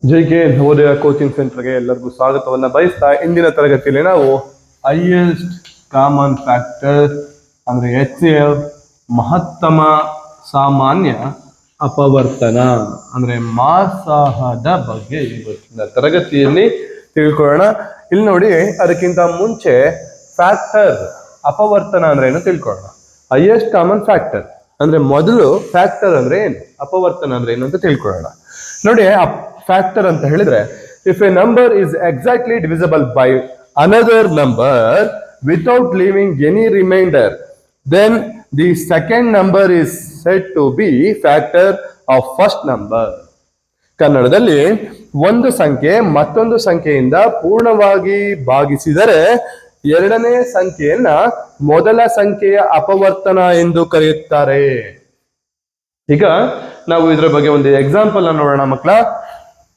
JK Navodaya coaching ಸೆಂಟರ್ಗೆ ಎಲ್ಲರಿಗೂ ಸ್ವಾಗತವನ್ನ ಬಯಸ್ತಾ ಇಂದಿನ ತರಗತಿಯಲ್ಲಿ ನಾವು ಹೈಯೆಸ್ಟ್ ಕಾಮನ್ ಫ್ಯಾಕ್ಟರ್ ಅಂದ್ರೆ HCF ಮಹತ್ತಮ ಸಾಮಾನ್ಯ ಅಪವರ್ತನ ಅಂದ್ರೆ ಮಾಸಾಹದ ಬಗ್ಗೆ ಇವತ್ತಿನ ತರಗತಿಯಲ್ಲಿ ತಿಳ್ಕೊಳ್ಳೋಣ. ಇಲ್ಲಿ ನೋಡಿ, ಅದಕ್ಕಿಂತ ಮುಂಚೆ ಫ್ಯಾಕ್ಟರ್ ಅಪವರ್ತನ ಅಂದ್ರೆ ಏನು ತಿಳ್ಕೊಳ್ಳೋಣ. ಹೈಯೆಸ್ಟ್ ಕಾಮನ್ ಫ್ಯಾಕ್ಟರ್ ಅಂದ್ರೆ ಮೊದಲು ಫ್ಯಾಕ್ಟರ್ ಅಂದ್ರೆ ಏನು, ಅಪವರ್ತನ ಅಂದ್ರೆ ಏನು ಅಂತ ತಿಳ್ಕೊಳ್ಳೋಣ. ನೋಡಿ, ಫ್ಯಾಕ್ಟರ್ ಅಂತ ಹೇಳಿದ್ರೆ, if a number is exactly divisible by another number without leaving any remainder, then the second number is said to be factor of first number. ಕನ್ನಡದಲ್ಲಿ ಒಂದು ಸಂಖ್ಯೆ ಮತ್ತೊಂದು ಸಂಖ್ಯೆಯಿಂದ ಪೂರ್ಣವಾಗಿ ಭಾಗಿಸಿದರೆ ಎರಡನೇ ಸಂಖ್ಯೆಯನ್ನ ಮೊದಲ ಸಂಖ್ಯೆಯ ಅಪವರ್ತನ ಎಂದು ಕರೆಯುತ್ತಾರೆ. ಈಗ ನಾವು ಇದರ ಬಗ್ಗೆ ಒಂದು ಎಕ್ಸಾಂಪಲ್ ಅನ್ನು ನೋಡೋಣ ಮಕ್ಕಳ.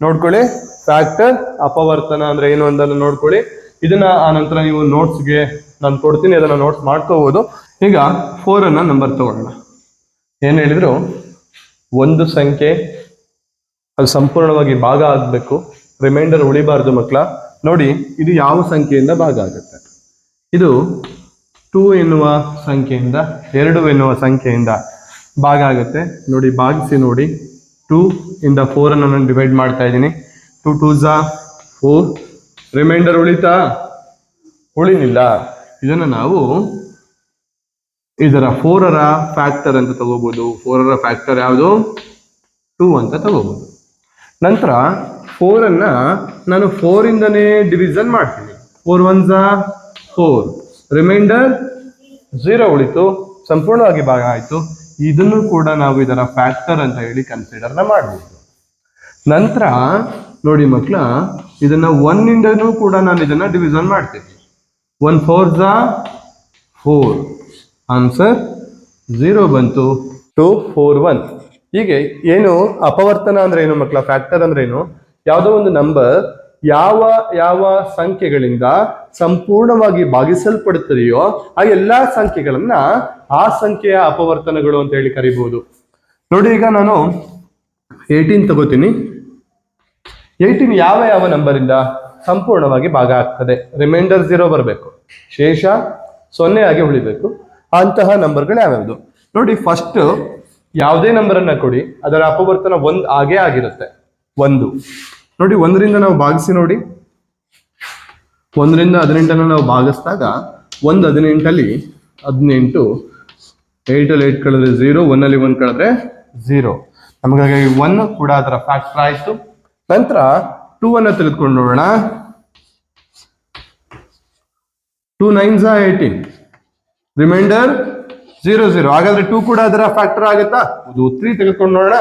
ನೋಡ್ಕೊಳ್ಳಿ, ಫ್ಯಾಕ್ಟರ್ ಅಪವರ್ತನ ಅಂದ್ರೆ ಏನು ಅಂತ ನೋಡ್ಕೊಳ್ಳಿ. ಇದನ್ನ ಆ ನಂತರ ನೀವು ನೋಟ್ಸ್ಗೆ ನಾನು ಕೊಡ್ತೀನಿ, ಅದನ್ನ ನೋಟ್ಸ್ ಮಾಡ್ಕೋಬಹುದು. ಈಗ 4 ಅನ್ನ ನಂಬರ್ ತಗೊಳ್ಳೋಣ. ಏನ್ ಹೇಳಿದ್ರು, ಒಂದು ಸಂಖ್ಯೆ ಅದು ಸಂಪೂರ್ಣವಾಗಿ ಭಾಗ ಆಗ್ಬೇಕು, ರಿಮೈಂಡರ್ ಉಳಿಬಾರ್ದು ಮಕ್ಕಳ. ನೋಡಿ, ಇದು ಯಾವ ಸಂಖ್ಯೆಯಿಂದ ಭಾಗ ಆಗುತ್ತೆ? ಇದು 2 ಎನ್ನುವ ಸಂಖ್ಯೆಯಿಂದ 2 ಎನ್ನುವ ಸಂಖ್ಯೆಯಿಂದ ಭಾಗ ಆಗುತ್ತೆ. ನೋಡಿ, ಭಾಗಿಸಿ ನೋಡಿ. 2 ಇಂದ 4 ಅನ್ನು ನಾನು ಡಿವೈಡ್ ಮಾಡ್ತಾ ಇದ್ದೀನಿ. 2 2s 4. ರಿಮೈಂಡರ್ ಉಳಿತಾ? ಉಳಿಲಿಲ್ಲ. ಇದನ್ನು ನಾವು ಇದರ 4ರ ಫ್ಯಾಕ್ಟರ್ ಅಂತ ತಗೋಬಹುದು. 4ರ ಫ್ಯಾಕ್ಟರ್ ಯಾವುದು? 2 ಅಂತ ತಗೋಬಹುದು. ನಂತರ 4ಅನ್ನ ನಾನು 4 ಇಂದನೇ ಡಿವಿಷನ್ ಮಾಡ್ತೀನಿ. 4 1s 4. ರಿಮೈಂಡರ್ 0 ಉಳಿತು, ಸಂಪೂರ್ಣವಾಗಿ ಭಾಗ ಆಯ್ತು. ಇದನ್ನು ಕೂಡ ನಾವು ಇದರ ಫ್ಯಾಕ್ಟರ್ ಅಂತ ಹೇಳಿ ಕನ್ಸಿಡರ್ನ ಮಾಡಬಹುದು. ನಂತರ ನೋಡಿ ಮಕ್ಕಳ, ಇದನ್ನ 1 ಇಂದನೂ ಕೂಡ ನಾನು ಇದನ್ನ ಡಿವಿಷನ್ ಮಾಡ್ತೀನಿ. 1 4s 4. ಆನ್ಸರ್ 0 ಬಂತು. 2 4 1. ಹೀಗೆ ಏನು ಅಪವರ್ತನ ಅಂದ್ರೆ ಏನು ಮಕ್ಕಳ? ಫ್ಯಾಕ್ಟರ್ ಅಂದ್ರೆ ಏನು? ಯಾವುದೋ ಒಂದು ನಂಬರ್ ಯಾವ ಯಾವ ಸಂಖ್ಯೆಗಳಿಂದ ಸಂಪೂರ್ಣವಾಗಿ ಭಾಗಿಸಲ್ಪಡುತ್ತದೆಯೋ ಆ ಎಲ್ಲಾ ಸಂಖ್ಯೆಗಳನ್ನ ಆ ಸಂಖ್ಯೆಯ ಅಪವರ್ತನಗಳು ಅಂತ ಹೇಳಿ ಕರಿಬಹುದು. ನೋಡಿ, ಈಗ ನಾನು 18 ತಗೋತೀನಿ. 18 ಯಾವ ಯಾವ ನಂಬರ್ ಇಂದ ಸಂಪೂರ್ಣವಾಗಿ ಭಾಗ ಆಗ್ತದೆ? ರಿಮೈಂಡರ್ 0 ಬರಬೇಕು, ಶೇಷ 0 ಆಗಿ ಉಳಿಬೇಕು. ಅಂತಹ ನಂಬರ್ಗಳು ಯಾವ್ಯಾವುದು? ನೋಡಿ, ಫಸ್ಟ್ ಯಾವುದೇ ನಂಬರ್ ಅನ್ನ ಕೊಡಿ, ಅದರ ಅಪವರ್ತನ 1 ಆಗೇ ಆಗಿರುತ್ತೆ. 1. ನೋಡಿ, 1ರಿಂದ ನಾವು ಭಾಗಿಸಿ ನೋಡಿ. 1ರಿಂದ 18 ನಾವು ಭಾಗಿಸಿದಾಗ 1 18 18, 8 8 ಕಳೆದ್ರೆ 0, 1 1 ಕಳೆದ್ರೆ 0. ನಮಗಾಗಿ 1 ಕೂಡ ಅದರ ಫ್ಯಾಕ್ಟರ್ ಆಯ್ತು. ನಂತರ 2 ಅನ್ನ ತೆಗೆದುಕೊಂಡು ನೋಡೋಣ. 2 9s 18. ರಿಮೈಂಡರ್ 0 0. ಹಾಗಾದ್ರೆ 2 ಕೂಡ ಅದರ ಫ್ಯಾಕ್ಟರ್ ಆಗುತ್ತಾ? 3 ತೆಗೆದುಕೊಂಡು ನೋಡೋಣ.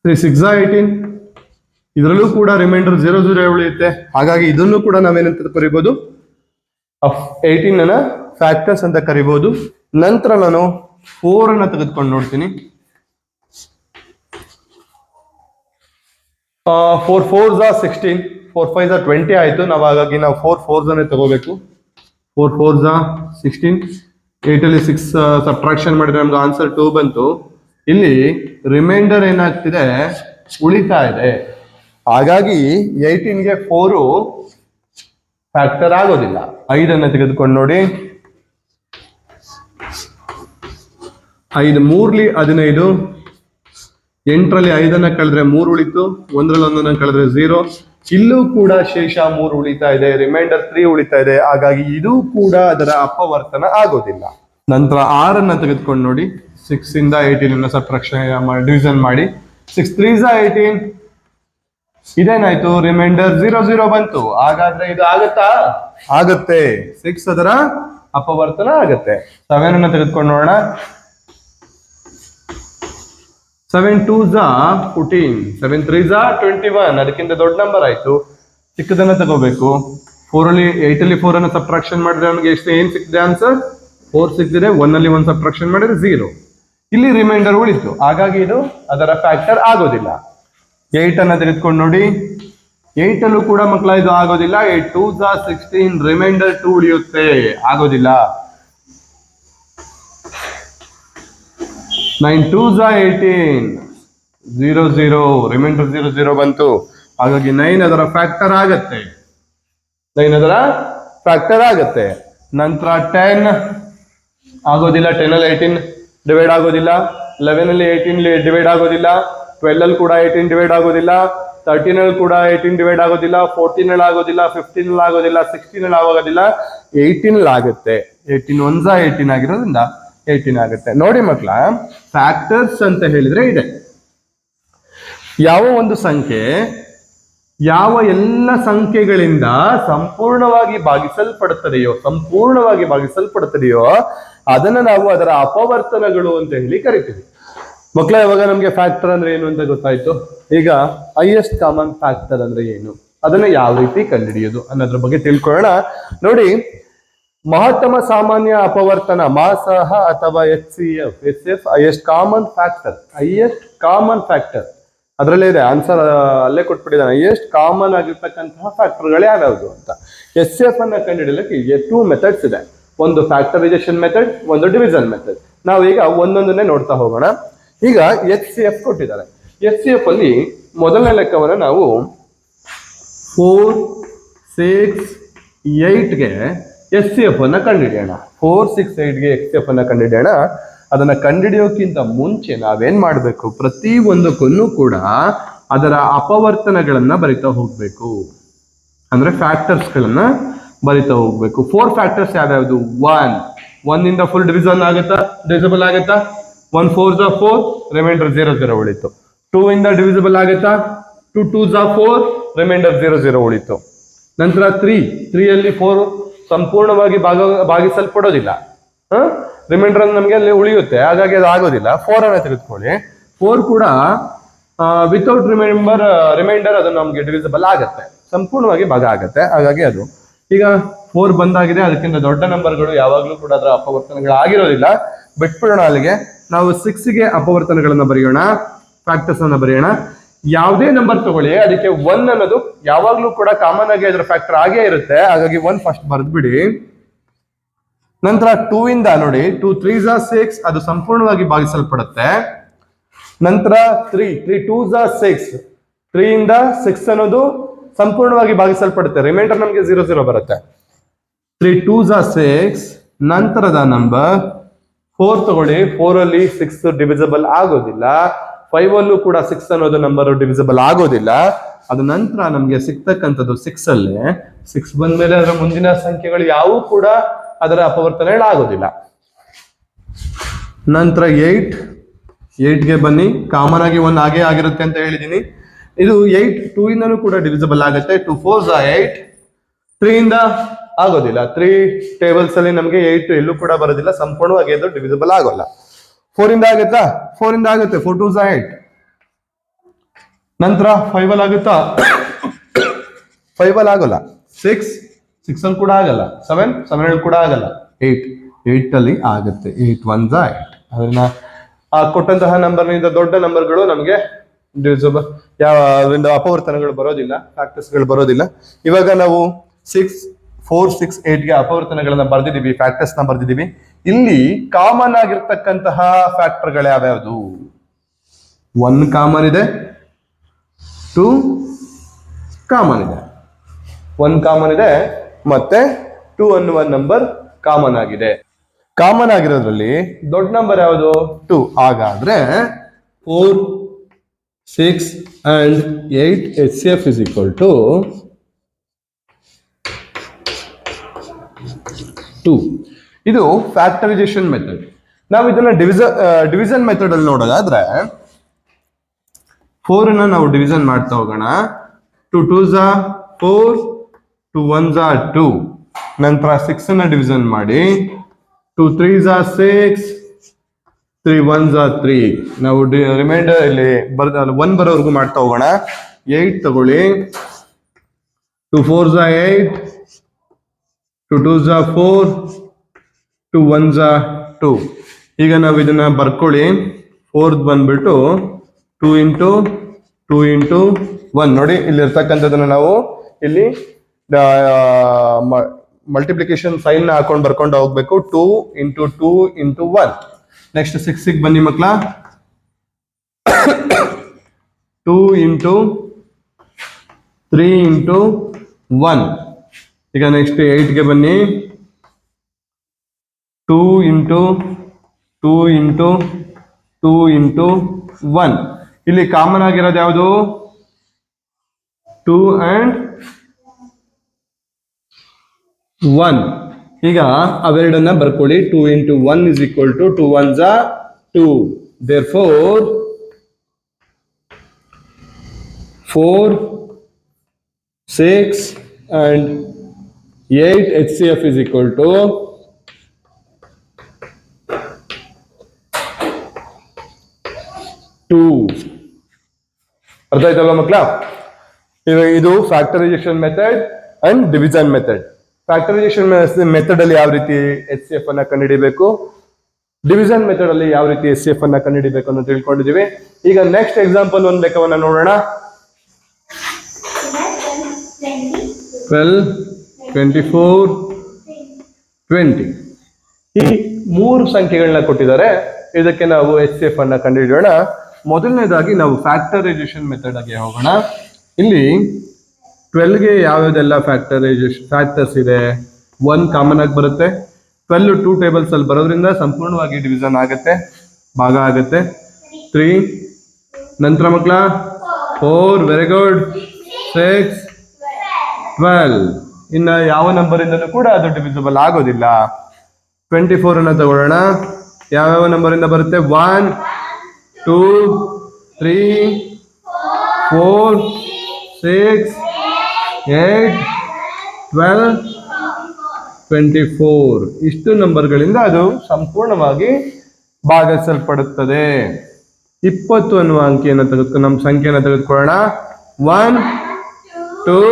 3 6 18. ಇದರಲ್ಲೂ ಕೂಡ ರಿಮೈಂಡರ್ 0 0 ಉಳಿಯುತ್ತೆ. ಹಾಗಾಗಿ ಇದನ್ನು ಕೂಡ ನಾವೇನಂತ ಕರಿಬಹುದು? 18 ಫ್ಯಾಕ್ಟರ್ಸ್ ಅಂತ ಕರಿಬಹುದು. ನಂತರ ನಾನು 4 ಅನ್ನ ತೆಗೆದುಕೊಂಡು ನೋಡ್ತೀನಿ. 4 4s 16. 4 5s 20 ಆಯ್ತು. ಹಾಗಾಗಿ ನಾವು 4 4s ಅನ್ನೇ ತಗೋಬೇಕು. 4 4s 16. 8 ಅಲ್ಲಿ 6 ಸಬ್ಟ್ರಾಕ್ಷನ್ ಮಾಡಿದ್ರೆ ನಮ್ಗೆ ಆನ್ಸರ್ 2 ಬಂತು. ಇಲ್ಲಿ ರಿಮೈಂಡರ್ ಏನಾಗ್ತಿದೆ? ಉಳಿತಾ ಇದೆ. ಹಾಗಾಗಿ 18ಗೆ 4 ಫ್ಯಾಕ್ಟರ್ ಆಗೋದಿಲ್ಲ. 5ಅನ್ನ ತೆಗೆದುಕೊಂಡು ನೋಡಿ. 5 3 15. 8ರಲ್ಲಿ 5ಅನ್ನ ಕಳೆದ್ರೆ 3 ಉಳಿತು. 1ರಲ್ಲಿ 1 ಕಳೆದ್ರೆ 0. ಇಲ್ಲೂ ಕೂಡ ಶೇಷ 3 ಉಳಿತಾ ಇದೆ, ರಿಮೈಂಡರ್ 3 ಉಳಿತಾ ಇದೆ. ಹಾಗಾಗಿ ಇದು ಕೂಡ ಅದರ ಅಪವರ್ತನ ಆಗೋದಿಲ್ಲ. ನಂತರ 6ಅನ್ನ ತೆಗೆದುಕೊಂಡು ನೋಡಿ. 6 ಇಂದ 18 ಸಬ್ಟ್ರಾಕ್ಷನ್ ಡಿವಿಷನ್ ಮಾಡಿ. 6 3s 18. ಇದೇನಾಯ್ತು? ರಿಮೈಂಡರ್ 0 0 ಬಂತು. ಹಾಗಾದ್ರೆ ಇದು ಆಗತ್ತಾ? ಆಗತ್ತೆ. 6 ಅದರ ಅಪವರ್ತನ ಆಗತ್ತೆ. 7 ಅನ್ನ ತೆಗೆದುಕೊಂಡು ನೋಡೋಣ. 7 2s 14. 7 3s 21. ಅದಕ್ಕಿಂತ ದೊಡ್ಡ ನಂಬರ್ ಆಯ್ತು. ಚಿಕ್ಕದನ್ನ ತಗೋಬೇಕು. 8 ಅಲ್ಲಿ 4 ಅನ್ನ ಸಬ್ಟ್ರಾಕ್ಷನ್ ಮಾಡಿದ್ರೆ ನಮಗೆ ಏನ್ ಸಿಕ್ಕಿದೆ? ಆನ್ಸರ್ 4 ಸಿಕ್ಕಿದೆ. 1 ಅಲ್ಲಿ 1 ಸಬ್ಟ್ರಾಕ್ಷನ್ ಮಾಡಿದ್ರೆ 0. ಇಲ್ಲಿ ರಿಮೈಂಡರ್ ಉಳಿತು. ಹಾಗಾಗಿ ಇದು ಅದರ ಫ್ಯಾಕ್ಟರ್ ಆಗೋದಿಲ್ಲ. 8 ಅನ್ನ ತೆಗೆದುಕೊಂಡು ನೋಡಿ. 8 ಅಲ್ಲೂ ಕೂಡ ಮಕ್ಕಳ ಇದು ಆಗೋದಿಲ್ಲ. 8 2s 16. ರಿಮೈಂಡರ್ 2 ಉಳಿಯುತ್ತೆ. ಆಗೋದಿಲ್ಲ. 9 2s are 18, 0 0, ರಿಮೈಂಡರ್ 0 0 ಬಂತು. ಹಾಗಾಗಿ 9 ಅದರ ಫ್ಯಾಕ್ಟರ್ ಆಗತ್ತೆ. 9 ಅದರ ಫ್ಯಾಕ್ಟರ್ ಆಗತ್ತೆ. ನಂತರ 10 ಆಗೋದಿಲ್ಲ, 10 ಅಲ್ಲಿ 18 ಡಿವೈಡ್ ಆಗೋದಿಲ್ಲ, 11 ಅಲ್ಲಿ 18 ಡಿವೈಡ್ ಆಗೋದಿಲ್ಲ, 12 ಅಲ್ಲಿ ಕೂಡ 18 ಡಿವೈಡ್ ಆಗೋದಿಲ್ಲ, 13 ಅಲ್ಲಿ ಕೂಡ 18 ಡಿವೈಡ್ ಆಗೋದಿಲ್ಲ, 14 ಅಲ್ಲಿ ಆಗೋದಿಲ್ಲ, 15 ಅಲ್ಲಿ ಆಗೋದಿಲ್ಲ, 16 ಅಲ್ಲಿ ಆಗೋದಿಲ್ಲ, 18 ಅಲ್ಲಿ ಆಗುತ್ತೆ. 18 1s 18 ಆಗಿರೋದ್ರಿಂದ 18 ಆಗುತ್ತೆ. ನೋಡಿ ಮಕ್ಕಳ, ಫ್ಯಾಕ್ಟರ್ಸ್ ಅಂತ ಹೇಳಿದ್ರೆ ಇದೆ. ಯಾವ ಒಂದು ಸಂಖ್ಯೆ ಯಾವ ಎಲ್ಲ ಸಂಖ್ಯೆಗಳಿಂದ ಸಂಪೂರ್ಣವಾಗಿ ಭಾಗಿಸಲ್ಪಡುತ್ತದೆಯೋ ಅದನ್ನ ನಾವು ಅದರ ಅಪವರ್ತನಗಳು ಅಂತ ಹೇಳಿ ಕರಿತೀವಿ. ಮಕ್ಕಳ, ಇವಾಗ ನಮ್ಗೆ ಫ್ಯಾಕ್ಟರ್ ಅಂದ್ರೆ ಏನು ಅಂತ ಗೊತ್ತಾಯ್ತು. ಈಗ ಹೈಯೆಸ್ಟ್ ಕಾಮನ್ ಫ್ಯಾಕ್ಟರ್ ಅಂದ್ರೆ ಏನು, ಅದನ್ನ ಯಾವ ರೀತಿ ಕಂಡುಹಿಡಿಯೋದು ಅನ್ನೋದ್ರ ಬಗ್ಗೆ ತಿಳ್ಕೊಳ್ಳೋಣ. ನೋಡಿ, ಮಹತ್ತಮ ಸಾಮಾನ್ಯ ಅಪವರ್ತನ ಮಾಸಹ ಅಥವಾ HCF ಹೈಯೆಸ್ಟ್ ಕಾಮನ್ ಫ್ಯಾಕ್ಟರ್ ಅದರಲ್ಲೇ ಇದೆ ಆನ್ಸರ್, ಅಲ್ಲೇ ಕೊಟ್ಬಿಟ್ಟಿದ್ದಾನೆ. ಹೈಯೆಸ್ಟ್ ಕಾಮನ್ ಆಗಿರ್ತಕ್ಕಂತಹ ಫ್ಯಾಕ್ಟರ್ಗಳು ಯಾವ್ಯಾವುದು ಅಂತ. HCF ಅನ್ನ ಕಂಡುಹಿಡಿಯಲಿಕ್ಕೆ 2 ಮೆಥಡ್ಸ್ ಇದೆ. ಒಂದು ಫ್ಯಾಕ್ಟರೈಸೇಷನ್ ಮೆಥಡ್, ಒಂದು ಡಿವಿಷನ್ ಮೆಥಡ್. ನಾವು ಈಗ ಒಂದೊಂದನ್ನೇ ನೋಡ್ತಾ ಹೋಗೋಣ. ಈಗ HCF ಕೊಟ್ಟಿದ್ದಾರೆ. HCF ಅಲ್ಲಿ ಮೊದಲನೇ ಲೆಕ್ಕವನ್ನು ನಾವು 4 6 8ಗೆ HCF ಅನ್ನ ಕಂಡುಹಿಡಿಯೋಣ. 4 6 8ಗೆ HCF ಅನ್ನ ಕಂಡುಹಿಡಿಯೋಣ. ಅದನ್ನ ಕಂಡುಹಿಡಿಯೋಕ್ಕಿಂತ ಮುಂಚೆ ನಾವೇನ್ ಮಾಡಬೇಕು, ಪ್ರತಿ ಒಂದಕ್ಕೂ ಕೂಡ ಅದರ ಅಪವರ್ತನಗಳನ್ನ ಬರಿತಾ ಹೋಗ್ಬೇಕು. ಅಂದ್ರೆ ಫ್ಯಾಕ್ಟರ್ಸ್ ಗಳನ್ನ ಬರಿತಾ ಹೋಗ್ಬೇಕು. 4 ಫ್ಯಾಕ್ಟರ್ಸ್ ಯಾವ್ಯಾವುದು? 1 ಇಂದ ಫುಲ್ ಡಿವಿಸಬಲ್ ಆಗುತ್ತಾ? 1 4s are 4, ರಿಮೈಂಡರ್ 0 0 ಉಳಿತು. 2 ಇಂದ ಡಿವಿಸಿಬಲ್ ಆಗುತ್ತಾ? 2 2s are 4, ರಿಮೈಂಡರ್ 0 0 ಉಳಿತು. ನಂತರ 3 ಅಲ್ಲಿ 4 ಸಂಪೂರ್ಣವಾಗಿ ಭಾಗಿಸಲ್ಪಡೋದಿಲ್ಲ, ರಿಮೈಂಡರ್ ನಮಗೆ ಅಲ್ಲಿ ಉಳಿಯುತ್ತೆ, ಹಾಗಾಗಿ ಅದು ಆಗೋದಿಲ್ಲ. 4 ಅನ್ನ ತೆಗೆದುಕೊಳ್ಳಿ. 4 ಕೂಡ ವಿತೌಟ್ ರಿಮೈಂಡರ್ ಅದು ನಮ್ಗೆ ಡಿವಿಸಿಬಲ್ ಆಗತ್ತೆ, ಸಂಪೂರ್ಣವಾಗಿ ಭಾಗ ಆಗತ್ತೆ. ಹಾಗಾಗಿ ಅದು ಈಗ 4 ಬಂದಾಗಿದೆ. ಅದಕ್ಕಿಂತ ದೊಡ್ಡ ನಂಬರ್ಗಳು ಯಾವಾಗ್ಲೂ ಕೂಡ ಅದರ ಅಪವರ್ತನಗಳು ಆಗಿರೋದಿಲ್ಲ. ಬಿಟ್ಬಿಡೋಣ ಅಲ್ಲಿಗೆ. ನಾವು 6ಗೆ ಅಪವರ್ತನಗಳನ್ನ ಬರೆಯೋಣ, ಫ್ಯಾಕ್ಟರ್ಸ್ ಅನ್ನ ಬರೆಯೋಣ. ಯಾವುದೇ ನಂಬರ್ ತಗೊಳ್ಳಿ, ಅದಕ್ಕೆ 1 ಅನ್ನೋದು ಯಾವಾಗ್ಲೂ ಕೂಡ ಕಾಮನ್ ಆಗಿ ಅದರ ಫ್ಯಾಕ್ಟರ್ ಆಗೇ ಇರುತ್ತೆ. ಹಾಗಾಗಿ 1 ಫಸ್ಟ್ ಬರೆದ್ಬಿಡಿ. ನಂತರ 2 ಇಂದ ನೋಡಿ, 2 3s are 6, ಅದು ಸಂಪೂರ್ಣವಾಗಿ ಭಾಗಿಸಲ್ಪಡುತ್ತೆ. ನಂತರ 3 2s are 6, 3 ಇಂದ 6 ಅನ್ನೋದು ಸಂಪೂರ್ಣವಾಗಿ ಭಾಗಿಸಲ್ಪಡುತ್ತೆ, ರಿಮೈಂಡರ್ ನಮಗೆ 0 0 ಬರುತ್ತೆ. 3 2s are 6. ನಂತರದ ನಂಬರ್ 4 ತಗೊಳ್ಳಿ. 4 ಅಲ್ಲಿ 6 ಡಿವಿಸಿಬಲ್ ಆಗೋದಿಲ್ಲ. 5 ಅಲ್ಲೂ ಕೂಡ 6 ಅನ್ನೋದು ನಂಬರ್ ಡಿವಿಸಿಬಲ್ ಆಗೋದಿಲ್ಲ. ಅದ ನಂತರ ನಮ್ಗೆ ಸಿಗ್ತಕ್ಕಂಥದ್ದು 6 ಅಲ್ಲಿ 6 ಬಂದ್ಮೇಲೆ ಅದರ ಮುಂದಿನ ಸಂಖ್ಯೆಗಳು ಯಾವೂ ಕೂಡ ಅದರ ಅಪವರ್ತನಗಳಾಗೋದಿಲ್ಲ. ನಂತರ 8ಗೆ ಬನ್ನಿ. ಕಾಮನ್ ಆಗಿ 1 ಹಾಗೆ ಆಗಿರುತ್ತೆ ಅಂತ ಹೇಳಿದೀನಿ. ಇದು 8 2 ಇಂದನೂ ಕೂಡ ಡಿವಿಸಿಬಲ್ ಆಗುತ್ತೆ. 2 4s are 8, 3 ಇಂದ ಆಗೋದಿಲ್ಲ. 3 ಟೇಬಲ್ಸ್ ಅಲ್ಲಿ ನಮಗೆ 8 ಎಲ್ಲೂ ಕೂಡ ಬರೋದಿಲ್ಲ, ಸಂಪೂರ್ಣವಾಗಿ ಅದು ಡಿವಿಸಿಬಲ್ ಆಗೋಲ್ಲ. 4 ಇಂದ ಆಗುತ್ತಾ? 4 ಇಂದ ಆಗುತ್ತೆ. 4 2s are 8. ನಂತರ 5 ಅಲ್ಲಿ ಆಗುತ್ತಾ? 5 ಅಲ್ಲಿ ಆಗೋಲ್ಲ. 6 ಅಲ್ಲಿ ಕೂಡ ಆಗಲ್ಲ. 7 ಅಲ್ಲಿ ಕೂಡ ಆಗಲ್ಲ. 8 ಅಲ್ಲಿ ಆಗುತ್ತೆ. 8 1s are 8. ಅದನ್ನ ಕೊಟ್ಟಂತಹ ನಂಬರ್ನಿಂದ ದೊಡ್ಡ ನಂಬರ್ಗಳು ನಮಗೆ ಡಿವಿಸಿಬಲ್ ಯಾವ್ದ್ರಿಂದ ಅಪವರ್ತನಗಳು ಬರೋದಿಲ್ಲ, ಫ್ಯಾಕ್ಟರ್ಸ್ಗಳು ಬರೋದಿಲ್ಲ. ಇವಾಗ ನಾವು 4 6 8ಗೆ ಅಪವರ್ತನಗಳನ್ನ ಬರ್ದಿದೀವಿ, ಫ್ಯಾಕ್ಟರ್ಸ್ ನ ಬರ್ದಿದೀವಿ. ಇಲ್ಲಿ ಕಾಮನ್ ಆಗಿರ್ತಕ್ಕಂತಹ ಫ್ಯಾಕ್ಟರ್ಗಳು ಯಾವ್ಯಾವುದು? 1 ಕಾಮನ್ ಇದೆ, 2 ಕಾಮನ್ ಇದೆ, 1 ಕಾಮನ್ ಇದೆ, ಮತ್ತೆ 2 ಅನ್ನುವ ನಂಬರ್ ಕಾಮನ್ ಆಗಿದೆ. ಕಾಮನ್ ಆಗಿರೋದ್ರಲ್ಲಿ ದೊಡ್ಡ ನಂಬರ್ ಯಾವುದು? 2. ಹಾಗಾದ್ರೆ 4 6 and 8 HCF is equal to 2. ಇದು ಫ್ಯಾಕ್ಟರೈಸೇಷನ್ ಮೆಥಡ್. ನಾವು ಇದನ್ನ ಡಿವಿಷನ್ ಮೆಥಡ್ ಅಲ್ಲಿ ನೋಡೋದಾದ್ರೆ 4 ಅನ್ನ ನಾವು ಡಿವಿಷನ್ ಮಾಡ್ತಾ ಹೋಗೋಣ. 2 2s are 4, 2 1s are 2. ನಂತರ 6 ಅನ್ನ ಡಿವಿಷನ್ ಮಾಡಿ. 2 3s are 6, 3 1s are 3. ನಾವು ರಿಮೈಂಡರ್ ಇಲ್ಲಿ 1 ಬರೋವರೆಗೂ ಮಾಡ್ತಾ ಹೋಗೋಣ. 8 ತಗೊಳ್ಳಿ. 2 4s are 8, 2 2s are 4, 2 1s are 2. ಈಗ ನಾವು ಇದನ್ನ ಬರ್ಕೊಳ್ಳಿ. 4th ಬಂದ್ಬಿಟ್ಟು 2 into 2 into 1. ನೋಡಿ, ಇಲ್ಲಿ ಇರ್ತಕ್ಕಂಥದ್ದನ್ನ ನಾವು ಇಲ್ಲಿ ಮಲ್ಟಿಪ್ಲಿಕೇಶನ್ ಸೈನ್ ಹಾಕೊಂಡು ಬರ್ಕೊಂಡು ಹೋಗ್ಬೇಕು. 2 into 2 into 1. ನೆಕ್ಸ್ಟ್ 6 ಬನ್ನಿ ಮಕ್ಕಳ. 2 ಇಂಟು 3 ಇಂಟು 1. ಈಗ ನೆಕ್ಸ್ಟ್ 8ಗೆ ಬನ್ನಿ. 2 ಇಂಟು 2 ಇಂಟು 2 ಇಂಟು 1. ಇಲ್ಲಿ ಕಾಮನ್ ಆಗಿರೋದು ಯಾವುದು? 2 and 1. ಈಗ ಅವೆರಡನ್ನ ಬರ್ಕೊಳ್ಳಿ. 2 into 1 is equal to 2 ones are 2. Therefore 4, 6 and 8 HCF is equal to 2. ಅರ್ಥ ಆಯ್ತಲ್ವ ಮಕ್ಕಳ? ಇದು factorisation method and division method. Factorisation method ಅಲ್ಲಿ ಯಾವ ರೀತಿ HCF ಅನ್ನ ಕಂಡುಹಿಡಿಬೇಕು, ಡಿವಿಷನ್ ಮೆಥಡ್ ಅಲ್ಲಿ ಯಾವ ರೀತಿ HCF ಅನ್ನ ಕಂಡುಹಿಡಿಬೇಕು ಅಂತ ತಿಳ್ಕೊಂಡಿದೀವಿ. ಈಗ ನೆಕ್ಸ್ಟ್ ಎಕ್ಸಾಂಪಲ್ ಒಂದು ಲೆಕ್ಕವನ್ನ ನೋಡೋಣ. 12, 24, 20. ಈ 3 ಸಂಖ್ಯೆಗಳನ್ನ ಕೊಟ್ಟಿದ್ದಾರೆ. ಇದಕ್ಕೆ ನಾವು HCF ಅನ್ನ ಕಂಡುಹಿಡಿಯೋಣ. ಮೊದಲನೇದಾಗಿ ನಾವು ಫ್ಯಾಕ್ಟರೈಸೇಷನ್ ಮೆಥಡ್ ಆಗಿ ಹೋಗೋಣ. ಇಲ್ಲಿ 12ಗೆ ಯಾವ್ಯಾವ್ದೆಲ್ಲ ಫ್ಯಾಕ್ಟರ್ಸ್ ಇದೆ? 1 ಕಾಮನ್ ಆಗಿ ಬರುತ್ತೆ. 12 2 ಟೇಬಲ್ಸ್ ಅಲ್ಲಿ ಬರೋದ್ರಿಂದ ಸಂಪೂರ್ಣವಾಗಿ ಡಿವಿಷನ್ ಆಗುತ್ತೆ, ಭಾಗ ಆಗುತ್ತೆ. 3 ನಂತರ ಮಕ್ಕಳ 4, ವೆರಿ ಗುಡ್. 6, 12. ಇನ್ನು ಯಾವ ನಂಬರ್ ಇಂದಲೂ ಕೂಡ ಅದು ಡಿವಿಸಿಬಲ್ ಆಗೋದಿಲ್ಲ. 24 ಅನ್ನ ತಗೊಳ್ಳೋಣ. ಯಾವ್ಯಾವ ನಂಬರ್ ಇಂದ ಬರುತ್ತೆ? 1, 2, 3, 4, 6, 8, 12, 24. ಇಷ್ಟು ನಂಬರ್ಗಳಿಂದ ಅದು ಸಂಪೂರ್ಣವಾಗಿ ಭಾಗಿಸಲ್ಪಡುತ್ತದೆ. 20 ಅನ್ನುವ ಅಂಕಿಯನ್ನು ನಮ್ಮ ಸಂಖ್ಯೆಯನ್ನು ತೆಗೆದುಕೊಳ್ಳೋಣ. 1, 2,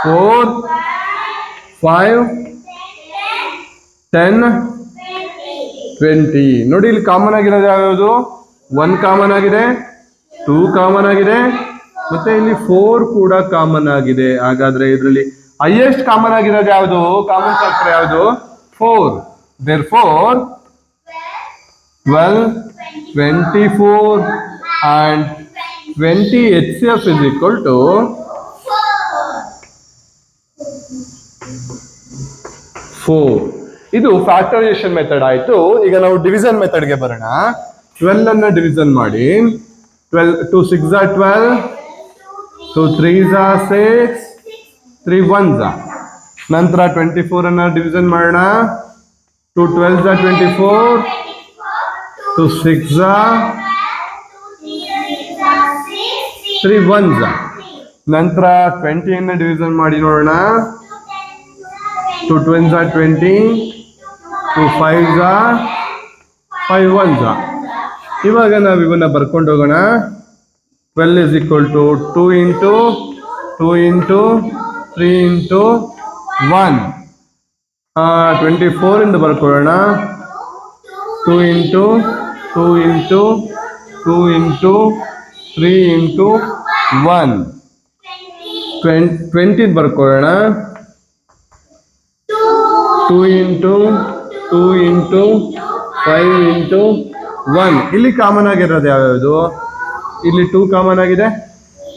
4, 5, 10, 20. ನೋಡಿ ಇಲ್ಲಿ ಕಾಮನ್ ಆಗಿರೋದು ಯಾವ್ಯಾವುದು? 1 ಕಾಮನ್ ಆಗಿದೆ, 2 ಕಾಮನ್ ಆಗಿದೆ, ಮತ್ತೆ ಇಲ್ಲಿ 4 ಕೂಡ ಕಾಮನ್ ಆಗಿದೆ. ಹಾಗಾದ್ರೆ ಇದರಲ್ಲಿ ಹೈಯೆಸ್ಟ್ ಕಾಮನ್ ಆಗಿರೋದು ಯಾವುದು? ಕಾಮನ್ ಫ್ಯಾಕ್ಟರ್ ಯಾವುದು? 4. Therefore 12, 24 and 20 HCF is equal to 4. ಇದು ಫ್ಯಾಕ್ಟರೈಸೇಷನ್ ಮೆಥಡ್ ಆಯ್ತು. ಈಗ ನಾವು ಡಿವಿಷನ್ ಮೆಥಡ್ಗೆ ಬರೋಣ. 12 ಅನ್ನ ಡಿವಿಷನ್ ಮಾಡಿ. 2 6 are 12, 2 3s are 6, 3 1s are. ನಂತರ 24 ಅನ್ನ ಡಿವಿಷನ್ ಮಾಡೋಣ. 2 12s are 24, 2 6s are, 3 1s are. ನಂತರ 20 ಅನ್ನ ಡಿವಿಷನ್ ಮಾಡಿ ನೋಡೋಣ. 2 20s are 20, 2 5s are, 5 1s are. ಇವಾಗ ನಾವು ಇವನ್ನ ಬರ್ಕೊಂಡು ಹೋಗೋಣ. 12 is equal to 2 into 2 into 3 into 1. 24 ಇಂದ ಬರ್ಕೊಳ್ಳೋಣ. 2 into 2 into 2 into 3 into 1. 20 ಬರ್ಕೊಳ್ಳೋಣ. 2 into 2 into 5 into 1. ಇಲ್ಲಿ ಕಾಮನ್ ಆಗಿರೋದು ಯಾವ್ಯಾವುದು? ಇಲ್ಲಿ 2 ಕಾಮನ್ ಆಗಿದೆ,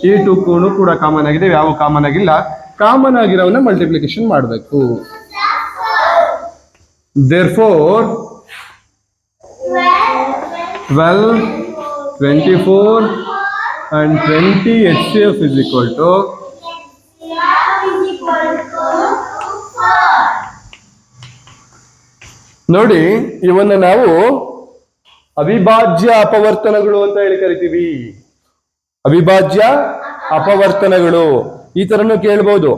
ಈ 2 ಕೂಡ ಕಾಮನ್ ಆಗಿದೆ, ಯಾವ ಕಾಮನ್ ಆಗಿಲ್ಲ. ಕಾಮನ್ ಆಗಿರೋವನ್ನ ಮಲ್ಟಿಪ್ಲಿಕೇಶನ್ ಮಾಡಬೇಕು. Therefore 12, 24 and 20 HCF is equal to 4. ನೋಡಿ, ಇವನ್ನ ನಾವು ಅವಿಭಾಜ್ಯ ಅಪವರ್ತನಗಳು ಅಂತ ಹೇಳಿ ಕರಿತೀವಿ. ಅವಿಭಾಜ್ಯ ಅಪವರ್ತನಗಳು ಈ ತರನು ಕೇಳ್ಬಹುದು.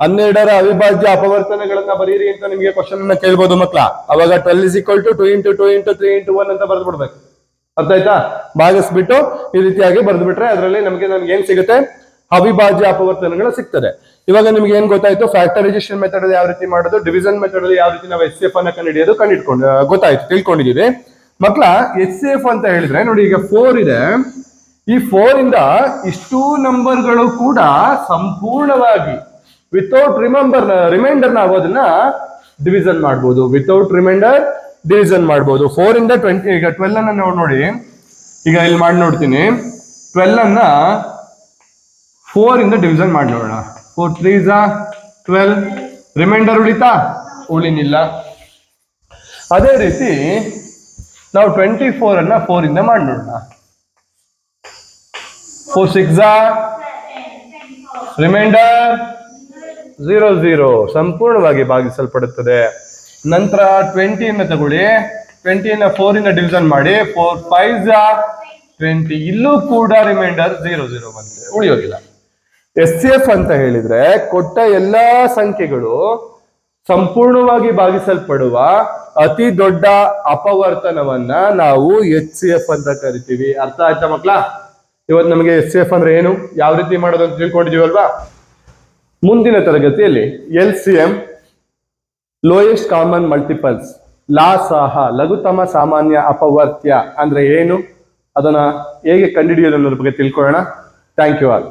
12ರ ಅವಿಭಾಜ್ಯ ಅಪವರ್ತನಗಳನ್ನ ಬರೀರಿ ಅಂತ ನಿಮಗೆ ಕ್ವಶನ್ ಅನ್ನ ಕೇಳ್ಬೋದು ಮಕ್ಕಳ. ಅವಾಗ 12 is equal to 2 into 2 into 3 into 1 ಅಂತ ಬರೆದು ಬಿಡ್ಬೇಕು. ಅರ್ಥ ಆಯ್ತಾ? ಭಾಗಿಸ್ಬಿಟ್ಟು ಈ ರೀತಿಯಾಗಿ ಬರೆದು ಬಿಟ್ರೆ ಅದರಲ್ಲಿ ನಮ್ಗೆ ಏನ್ ಸಿಗುತ್ತೆ? ಅವಿಭಾಜ್ಯ ಅಪವರ್ತನಗಳು ಸಿಗ್ತದೆ. ಇವಾಗ ನಿಮ್ಗೆ ಏನ್ ಗೊತ್ತಾಯ್ತು? ಫ್ಯಾಕ್ಟರೈಸೇಷನ್ ಮೆಥಡ್ ಯಾವ ರೀತಿ ಮಾಡೋದು, ಡಿವಿಷನ್ ಮೆಥಡ್ ಅಲ್ಲಿ ಯಾವ ರೀತಿ ನಾವು HCF ಅನ್ನ ಕಂಡುಹಿಡಿಯೋದು ಗೊತ್ತಾಯ್ತು, ತಿಳ್ಕೊಂಡಿದೀವಿ ಮಕ್ಕಳ. HCF ಅಂತ ಹೇಳಿದ್ರೆ ನೋಡಿ, ಈಗ 4 ಇದೆ. ಈ 4 ಇಂದ ಇಷ್ಟು ನಂಬರ್ಗಳು ಕೂಡ ಸಂಪೂರ್ಣವಾಗಿ ವಿತೌಟ್ ರಿಮೈಂಡರ್ ನಾವು ಅದನ್ನ ಡಿವಿಷನ್ ಮಾಡ್ಬೋದು. ವಿತೌಟ್ ರಿಮೈಂಡರ್ ಡಿವಿಷನ್ ಮಾಡ್ಬೋದು. 4 ಇಂದ 20, ಈಗ 12 ಅನ್ನ ನೋಡಿ, ಈಗ ಇಲ್ಲಿ ಮಾಡಿ ನೋಡ್ತೀನಿ. 12 ಅನ್ನ 4 ಇಂದ ಡಿವಿಷನ್ ಮಾಡಿ ನೋಡೋಣ. 4 3s 12, ರಿಮೈಂಡರ್ ಉಳಿನಿಲ್ಲ. ಅದೇ ರೀತಿ ನಾವು 24 ಅನ್ನ 4 ಇಂದ ಮಾಡಿ ನೋಡೋಣ. 4 6 ರಿಮೈಂಡರ್ 0 0, ಸಂಪೂರ್ಣವಾಗಿ ಭಾಗಿಸಲ್ಪಡುತ್ತದೆ. ನಂತರ 20 ಅನ್ನ ತಗೊಳ್ಳಿ, 20 ಅನ್ನ 4 ಇಂದ ಡಿವಿಷನ್ ಮಾಡಿ, 4 5s 20, ಇಲ್ಲೂ ಕೂಡ ರಿಮೈಂಡರ್ 0 0 ಬಂದಿದೆ, ಉಳಿಯೋದಿಲ್ಲ. SCF ಅಂತ ಹೇಳಿದ್ರೆ ಕೊಟ್ಟ ಎಲ್ಲಾ ಸಂಖ್ಯೆಗಳು ಸಂಪೂರ್ಣವಾಗಿ ಭಾಗಿಸಲ್ಪಡುವ ಅತಿ ದೊಡ್ಡ ಅಪವರ್ತನವನ್ನ ನಾವು HCF ಅಂತ ಕರಿತೀವಿ. ಅರ್ಥ ಆಯ್ತಾ ಮಕ್ಳ? ಇವತ್ತು ನಮಗೆ SCF ಅಂದ್ರೆ ಏನು, ಯಾವ ರೀತಿ ಮಾಡೋದು ಅಂತ ತಿಳ್ಕೊಂಡಿದೀವಲ್ವಾ? ಮುಂದಿನ ತರಗತಿಯಲ್ಲಿ LCM, ಲೋಯೆಸ್ಟ್ ಕಾಮನ್ ಮಲ್ಟಿಪಲ್ಸ್, ಲಾಸಾಹ, ಲಘುತಮ ಸಾಮಾನ್ಯ ಅಪವರ್ತ್ಯ ಅಂದ್ರೆ ಏನು, ಅದನ್ನ ಹೇಗೆ ಕಂಡುಹಿಡಿಯೋದು ಅನ್ನೋದ್ರ ಬಗ್ಗೆ ತಿಳ್ಕೊಳ್ಳೋಣ. Thank you all.